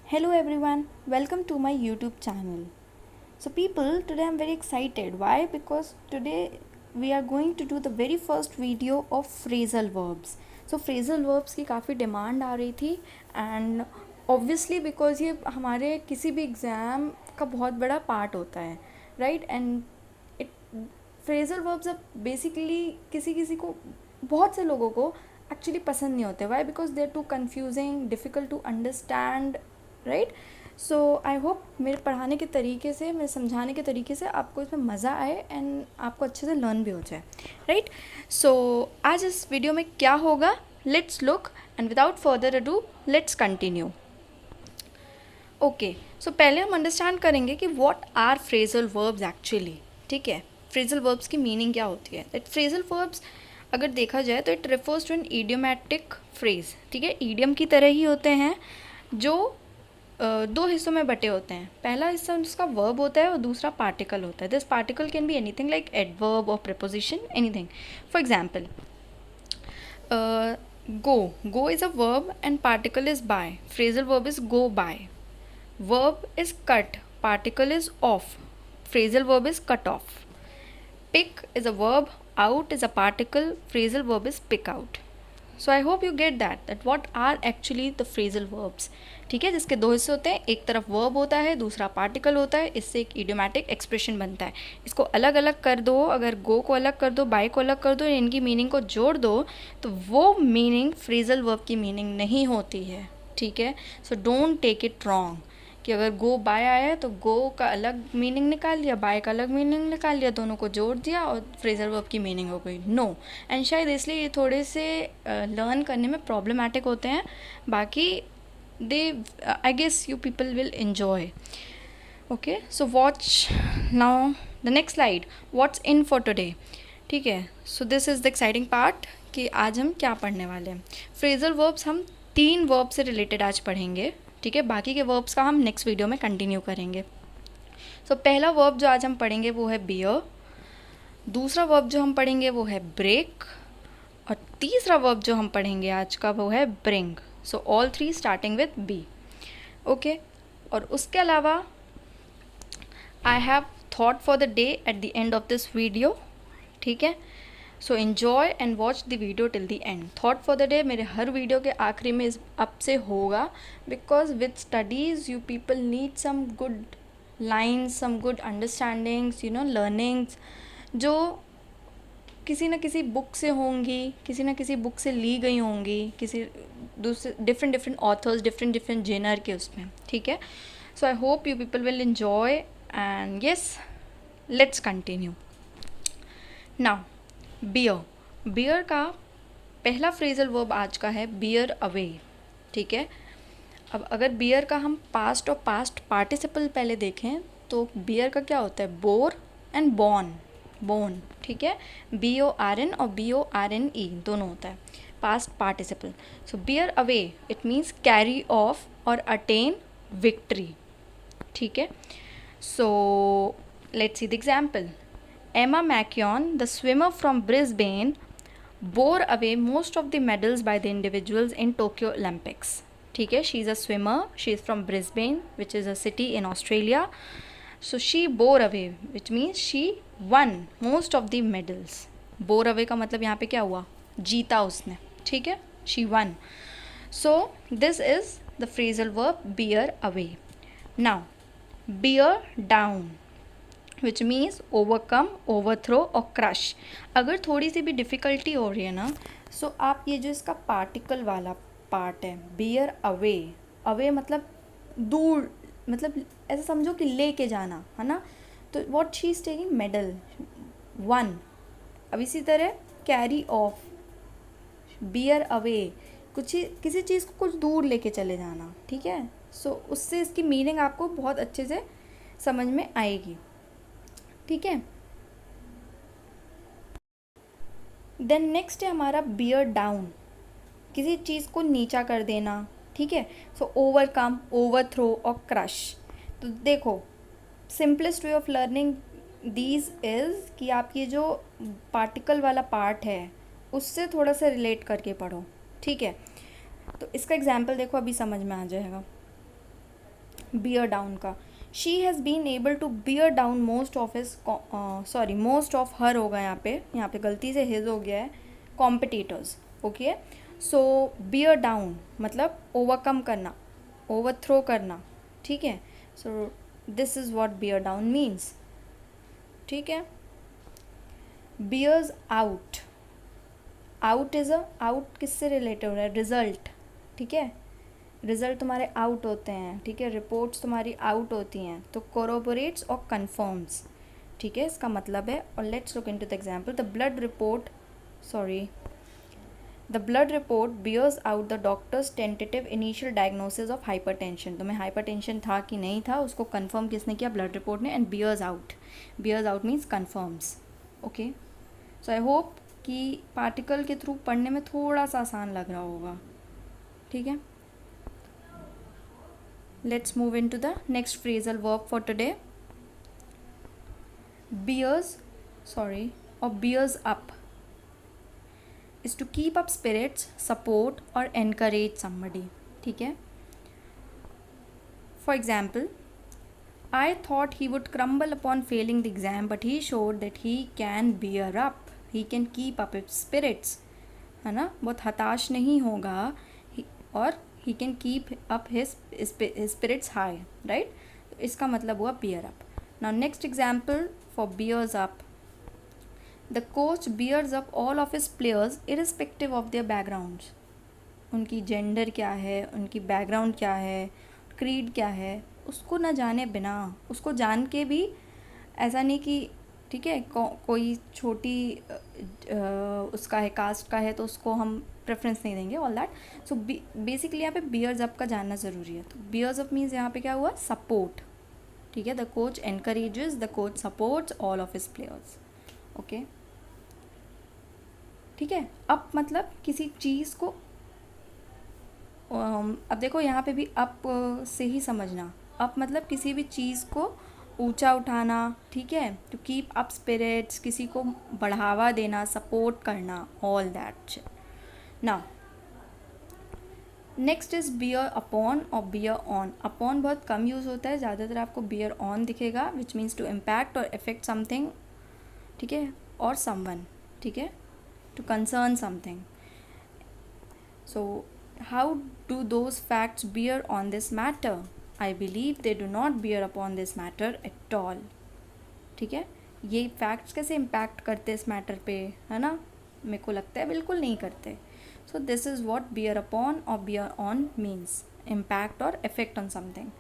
Hello everyone, welcome to my YouTube channel. So people, today I'm very excited. Why? Because today we are going to do the very first video of phrasal verbs. So phrasal verbs की काफ़ी demand आ रही थी and obviously because ये हमारे किसी भी exam का बहुत बड़ा पार्ट होता है, right? And it phrasal verbs अब basically किसी किसी को बहुत से लोगों को एक्चुअली पसंद नहीं होते. Why? Because they are too confusing, difficult to understand, right? So I hope मेरे पढ़ाने के तरीके से, मेरे समझाने के तरीके से आपको इसमें मज़ा आए एंड आपको अच्छे से लर्न भी हो जाए, राइट? सो आज इस वीडियो में क्या होगा, let's look and without further ado let's continue. Okay, so पहले हम अंडरस्टैंड करेंगे कि what are phrasal verbs actually. ठीक है, फ्रेजल वर्ब्स की मीनिंग क्या होती है. दैट फ्रेजल वर्ब्स अगर देखा जाए तो it refers to an idiomatic phrase. ठीक है, ईडियम की तरह ही होते हैं जो दो हिस्सों में बटे होते हैं. पहला हिस्सा उसका वर्ब होता है और दूसरा पार्टिकल होता है. This particle can be anything like adverb और preposition, anything. For example, go is a verb and particle is by. Phrasal verb is go by. Verb is cut, particle is off. Phrasal verb is cut off. Pick is a verb, out is a particle, phrasal verb is pick out. So I hope you get that what are actually the phrasal verbs. ठीक है, जिसके दो हिस्से होते हैं, एक तरफ verb होता है, दूसरा पार्टिकल होता है. इससे एक इडियोमैटिक एक्सप्रेशन बनता है. इसको अलग अलग कर दो, अगर गो को अलग कर दो, बाय को अलग कर दो, इनकी मीनिंग को जोड़ दो, तो वो मीनिंग फ्रेजल वर्ब की मीनिंग नहीं होती है. ठीक है, so don't take it wrong कि अगर गो बाय आया है तो गो का अलग मीनिंग निकाल लिया, बाय का अलग मीनिंग निकाल लिया, दोनों को जोड़ दिया और फ्रेजल वर्ब की मीनिंग हो गई. नो. एंड शायद इसलिए ये थोड़े से लर्न करने में प्रॉब्लमैटिक होते हैं. बाकी they I guess you people will enjoy. Okay, so watch now the next slide. What's in for today. ठीक है, so this is the exciting part कि आज हम क्या पढ़ने वाले हैं. फ्रेजल वर्ब्स हम 3 वर्ब से रिलेटेड आज पढ़ेंगे. ठीक है, बाकी के वर्ब्स का हम नेक्स्ट वीडियो में कंटिन्यू करेंगे. सो पहला वर्ब जो आज हम पढ़ेंगे वो है बियर. दूसरा वर्ब जो हम पढ़ेंगे वो है ब्रेक. और तीसरा वर्ब जो हम पढ़ेंगे आज का वो है bring. So all 3 starting with B. Okay, और उसके अलावा I have thought for the day at the end of this video. ठीक है, so enjoy and watch the video till the end. Thought for the day मेरे हर video के आखिरी में इस अब से होगा, because with studies you people need some good lines, some good understandings, learnings जो किसी न किसी बुक से होंगी, किसी न किसी बुक से ली गई होंगी, किसी दूसरे डिफरेंट ऑथर्स, डिफरेंट जेनर के उसमें. ठीक है, so I hope you people will enjoy and yes, let's continue. Now bear का पहला फ्रेजल वर्ब आज का है बियर अवे. ठीक है, अब अगर बियर का हम पास्ट और पास्ट पार्टिसिपल पहले देखें तो बियर का क्या होता है, बोर एंड बोन. ठीक है, BORN और BORNE दोनों होता है past participle. So bear away it means carry off और अटेन विक्ट्री. ठीक है, so let's see the example. Emma McKeown, the swimmer from Brisbane, bore away most of the medals by the individuals in Tokyo Olympics. ठीक है, she is a swimmer, she is from Brisbane, which is a city in Australia. So she bore away, which means she won most of the medals. Bore away का मतलब यहाँ पे क्या हुआ, जीता उसने. ठीक है, she won. So this is the phrasal verb bear away. Now bear down, which means overcome, overthrow और क्रश. अगर थोड़ी सी भी डिफ़िकल्टी हो रही है ना, सो आप ये जो इसका पार्टिकल वाला पार्ट है, बियर अवे, अवे मतलब दूर, मतलब ऐसा समझो कि ले के जाना है ना. तो what she is taking, medal, one. अब इसी तरह कैरी ऑफ, बियर अवे, कुछ किसी चीज़ को कुछ दूर लेके चले जाना. ठीक है, सो उससे इसकी मीनिंग आपको बहुत अच्छे से समझ में आएगी. ठीक है, देन नेक्स्ट है हमारा बियर डाउन, किसी चीज़ को नीचा कर देना. ठीक है, सो ओवरकम, ओवरथ्रो और क्रश. तो देखो, simplest way of learning these is कि आप ये जो पार्टिकल वाला पार्ट है उससे थोड़ा सा रिलेट करके पढ़ो. ठीक है, तो इसका एग्जाम्पल देखो, अभी समझ में आ जाएगा. बियर डाउन का, she has been able to bear down most of his, sorry most of her होगा यहाँ पे गलती से हिज हो गया है, competitors. Okay, so bear down मतलब ओवरकम करना, ओवरथ्रो करना. ठीक है, so this is what bear down means. ठीक है. Bears out, out is out किससे रिलेटेड हो रहा है, रिजल्ट. ठीक है, रिजल्ट तुम्हारे आउट होते हैं. ठीक है, रिपोर्ट्स तुम्हारी आउट होती हैं, तो कोरोबोरेट्स और कन्फर्म्स. ठीक है, इसका मतलब है. और let's look into the example. The blood report, sorry, the blood report bears out the doctor's tentative initial diagnosis of hypertension. तुम्हें हाइपरटेंशन था कि नहीं था उसको कंफर्म किसने किया, ब्लड रिपोर्ट ने. And bears out, bears out means confirms. Okay, so I hope कि पार्टिकल के थ्रू पढ़ने में थोड़ा सा आसान लग रहा होगा. ठीक है, let's move into the next phrasal verb for today. Bears, sorry, or bears up is to keep up spirits, support or encourage somebody. ठीक है, for example, I thought he would crumble upon failing the exam, but he showed that he can bear up, he can keep up his spirits. है ना, बहुत हताश नहीं होगा, और he can keep up his spirits high, right? तो इसका मतलब हुआ bear up. Now next example for bears up. The coach bears up all of his players irrespective of their backgrounds. उनकी जेंडर क्या है, उनकी बैकग्राउंड क्या है, क्रीड क्या है, उसको ना जाने बिना, उसको जान के भी ऐसा नहीं कि ठीक है कोई छोटी उसका है, कास्ट का है, तो उसको हम प्रेफरेंस नहीं देंगे, ऑल दैट. सो बेसिकली यहाँ पे बियर्स अप का जानना ज़रूरी है. तो बियर्स अप मीन्स यहाँ पे क्या हुआ, सपोर्ट. ठीक है, the coach encourages, the coach supports all of his players. Okay, ठीक है. अप मतलब किसी चीज़ को, अब देखो यहाँ पे भी अप से ही समझना. अप मतलब किसी भी चीज़ को ऊंचा उठाना. ठीक है, टू कीप अप स्पिरिट्स, किसी को बढ़ावा देना, सपोर्ट करना, all that. Now next is bear upon और बियर ऑन. अपॉन बहुत कम यूज़ होता है, ज़्यादातर आपको बियर ऑन दिखेगा, विच मीन्स टू इम्पैक्ट और इफेक्ट समथिंग. ठीक है, और समवन. ठीक है, to concern something. So how do those facts bear on this matter? I believe they do not bear upon this matter at all. ठीक है, ये फैक्ट्स कैसे इम्पैक्ट करते इस मैटर पे, है ना, मेरे को लगता है बिल्कुल नहीं करते. So this is what bear upon or bear on means, impact or effect on something.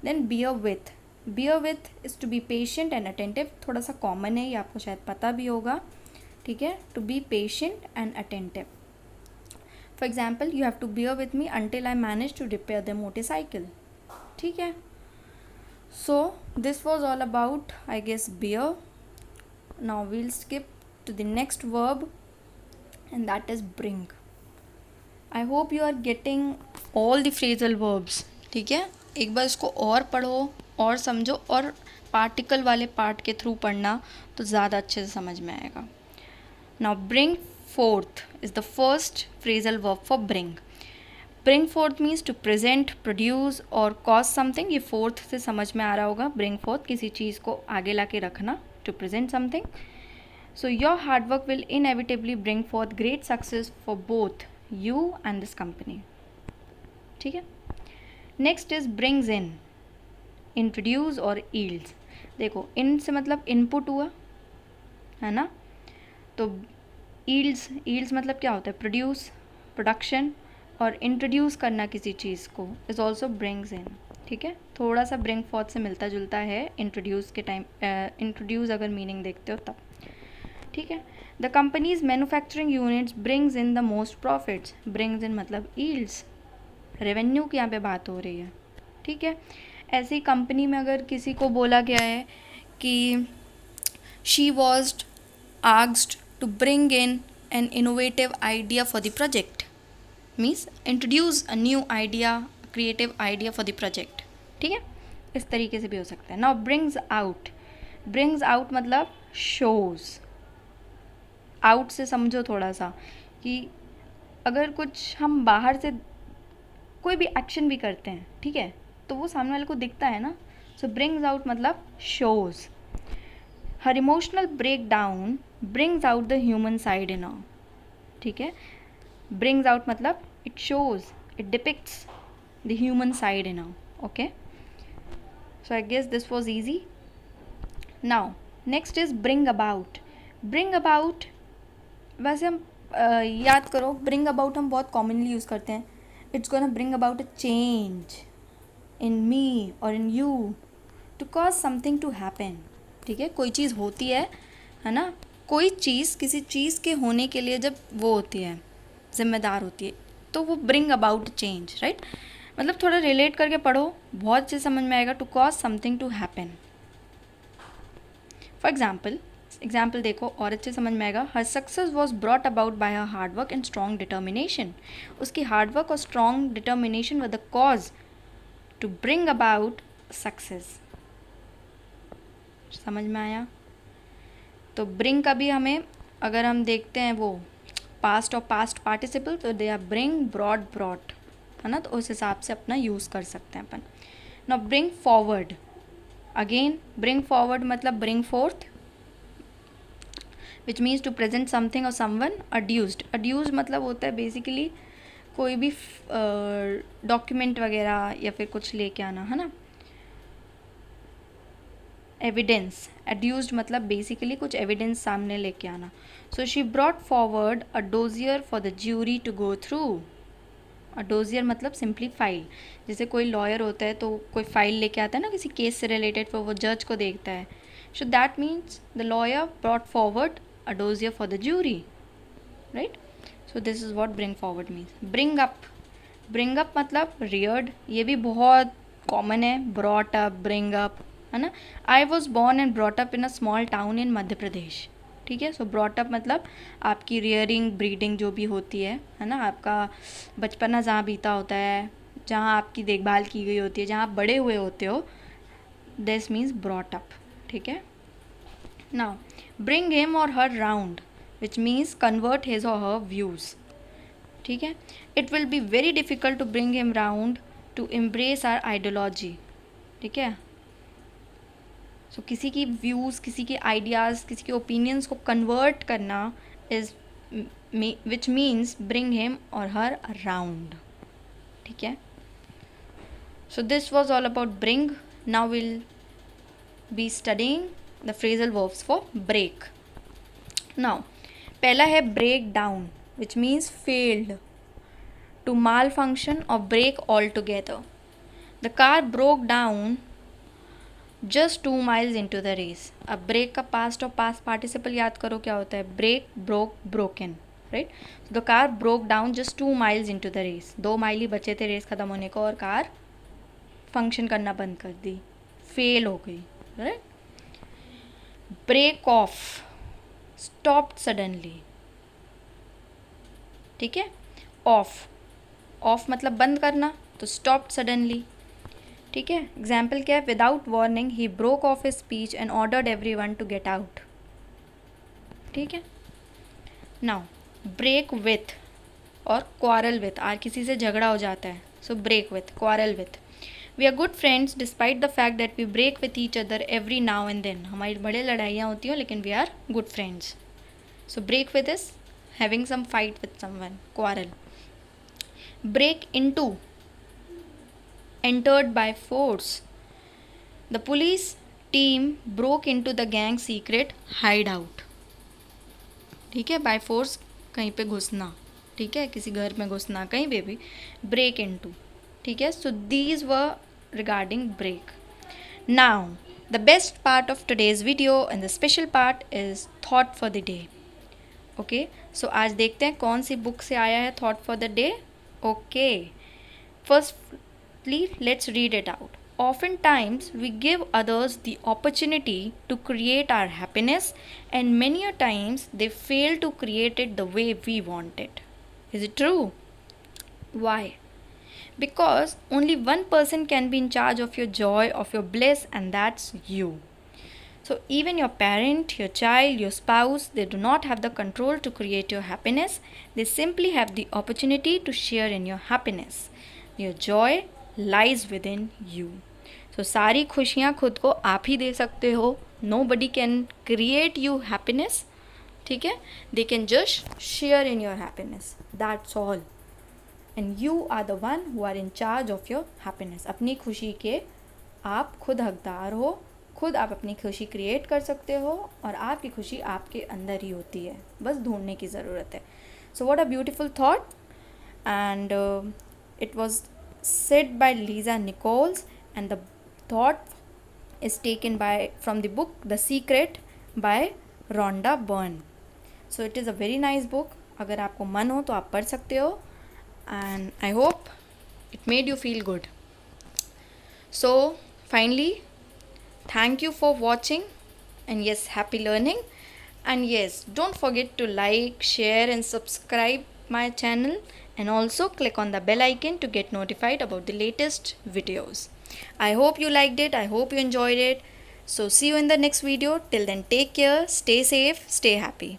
Then bear with. Bear with is to be patient and attentive. थोड़ा सा कॉमन है, ये आपको शायद पता भी होगा. ठीक है, to be patient and attentive. For example, you have to bear with me until I manage to repair the motorcycle. ठीक है, so this was all about, I guess, bear. Now we'll skip to the next verb, and that is bring. I hope you are getting all the phrasal verbs. ठीक है, एक बार इसको और पढ़ो और समझो, और पार्टिकल वाले पार्ट के थ्रू पढ़ना तो ज़्यादा अच्छे से समझ में आएगा. Now bring forth is the first phrasal verb for bring. Bring forth means to present, produce और कॉज समथिंग. ये फोर्थ से समझ में आ रहा होगा. ब्रिंग फोर्थ किसी चीज़ को आगे ला के रखना, to present something. So your hard work will inevitably bring forth great success for both you and this company. ठीक है, next is brings in, introduce और yields. देखो, इन से मतलब इनपुट हुआ, है ना, तो yields मतलब क्या होता है, प्रोड्यूस, प्रोडक्शन, और इंट्रोड्यूस करना किसी चीज़ को इज़ ऑल्सो ब्रिंग्स इन. ठीक है, थोड़ा सा ब्रिंग फॉर्थ से मिलता जुलता है इंट्रोड्यूस के टाइम, इंट्रोड्यूस अगर मीनिंग देखते हो तब. ठीक है, the companies manufacturing units brings in the most profits. Brings in मतलब ईल्ड्स, रेवेन्यू की यहाँ पे बात हो रही है. ठीक है, ऐसे ही कंपनी में अगर किसी को बोला गया है कि she was asked to bring in an innovative idea for the project, means introduce a new idea, creative idea for the project. ठीक है, इस तरीके से भी हो सकता है. Now brings out. Brings out मतलब शोज़. आउट से समझो थोड़ा सा कि अगर कुछ हम बाहर से कोई भी एक्शन भी करते हैं, ठीक है, तो वो सामने वाले को दिखता है ना. सो ब्रिंग्स आउट मतलब shows. Her emotional break down brings out the human side in her. ठीक है, ब्रिंग्स आउट मतलब it shows, it depicts the human side in her. Okay, so I guess this was easy. Now next is bring about. Bring about वैसे हम याद करो, bring about हम बहुत commonly use करते हैं. It's gonna bring about a change in me और in you to cause something to happen. ठीक है, कोई चीज़ होती है ना, कोई चीज़ किसी चीज़ के होने के लिए जब वो होती है, जिम्मेदार होती है, तो वो ब्रिंग अबाउट चेंज. राइट, मतलब थोड़ा रिलेट करके पढ़ो, बहुत अच्छे समझ में आएगा. To cause something to happen. For example देखो और अच्छे समझ में आएगा. Her success was brought about by her hard work and strong determination. उसकी हार्ड वर्क और strong determination were the cause to bring about success. समझ में आया? तो ब्रिंग का भी हमें अगर हम देखते हैं वो पास्ट और पास्ट पार्टिसिपल, तो दे आर ब्रिंग, ब्रॉट, है ना, तो उस हिसाब से अपना यूज़ कर सकते हैं अपन. Now bring forward. Again bring forward मतलब bring forth, which means to present something और समवन. अड्यूस्ड मतलब होता है बेसिकली कोई भी डॉक्यूमेंट वगैरह या फिर कुछ लेके आना, है ना. एविडेंस. एड्यूस्ड मतलब बेसिकली कुछ एविडेंस सामने लेके आना. So she brought forward a dossier for the jury to go through. A dossier मतलब सिंपली फाइल. जैसे कोई लॉयर होता है तो कोई फाइल लेके आता है ना किसी केस से रिलेटेड, फिर वो जज को देखता है. So that means the lawyer brought forward a dossier for the jury. Right, so this is what bring forward means. Bring up. Bring up मतलब रियर्ड. ये भी बहुत कॉमन है. ब्रॉट अप, ब्रिंग अप, है ना. I was born and brought up in a small town in Madhya Pradesh. ठीक है, सो brought up मतलब आपकी रियरिंग, ब्रीडिंग जो भी होती है ना, आपका बचपना जहाँ बीता होता है, जहाँ आपकी देखभाल की गई होती है, जहाँ आप बड़े हुए होते हो, दिस मीन्स ब्रॉट अप. ठीक है. नाउ ब्रिंग हिम और her round, which means convert his और हर व्यूज़. ठीक है. It will be very difficult to bring him round to embrace our ideology. ठीक है, सो किसी की व्यूज़, किसी के आइडियाज़, किसी के ओपिनियंस को कन्वर्ट करना is which means bring him और हर अराउंड. ठीक है, so this was all about bring. Now will be studying the phrasal verbs for break. Now पहला है break down, which means failed, to malfunction और break altogether. The car broke down just 2 miles into the race. अब break का past और past participle याद करो क्या होता है. Break, broke, broken. Right, the car broke down just 2 miles into the race. 2 mile ही बचे थे रेस ख़त्म होने को और कार फंक्शन करना बंद कर दी, फेल हो गई. Right, break off, stopped suddenly. ठीक है, ऑफ, ऑफ मतलब बंद करना, तो स्टॉप्ड सडनली. ठीक है, एग्जाम्पल क्या है. Without warning he broke off his speech and ordered everyone to get out. ठीक है. नाउ ब्रेक विथ और क्वारल विथ, आर किसी से झगड़ा हो जाता है, so break with, quarrel with. We are good friends despite the fact that we break with each other every now and then. हमारी बड़े लड़ाइयाँ होती हैं लेकिन we are good friends. So break with is having some fight with someone, quarrel. Break into, entered by force. The police team broke into the gang secret hideout. ठीक है, by force कहीं पे घुसना. ठीक है, किसी घर में घुसना, कहीं पे भी. break into. ठीक है, so these were regarding break. Now the best part of today's video and the special part is thought for the day. Okay, so आज देखते हैं कौन सी बुक से आया है thought for the day. Okay, firstly let's read it out. Oftentimes we give others the opportunity to create our happiness and many a times they fail to create it the way we want it. Is it true? Why? Because only one person can be in charge of your joy, of your bliss, and that's you. So even your parent, your child, your spouse, they do not have the control to create your happiness. They simply have the opportunity to share in your happiness, your joy, lies within you. So सारी खुशियाँ खुद को आप ही दे सकते हो. Nobody can create you happiness. ठीक है? They can just share in your happiness. That's all. And you are the one who are in charge of your happiness. अपनी खुशी के आप खुद हकदार हो. खुद आप अपनी खुशी क्रिएट कर सकते हो और आपकी खुशी आपके अंदर ही होती है, बस ढूंढने की ज़रूरत है. So what a beautiful thought. And it was said by Lisa Nichols and the thought is taken by from the book the secret by Rhonda Byrne. So it is a very nice book. अगर आपको मन हो तो आप पढ़ सकते हो. And I hope it made you feel good. So finally, thank you for watching, and yes, happy learning. And yes, don't forget to like, share and subscribe my channel, and also click on the bell icon to get notified about the latest videos. I hope you liked it. I hope you enjoyed it. So see you in the next video. Till then, take care, stay safe, stay happy.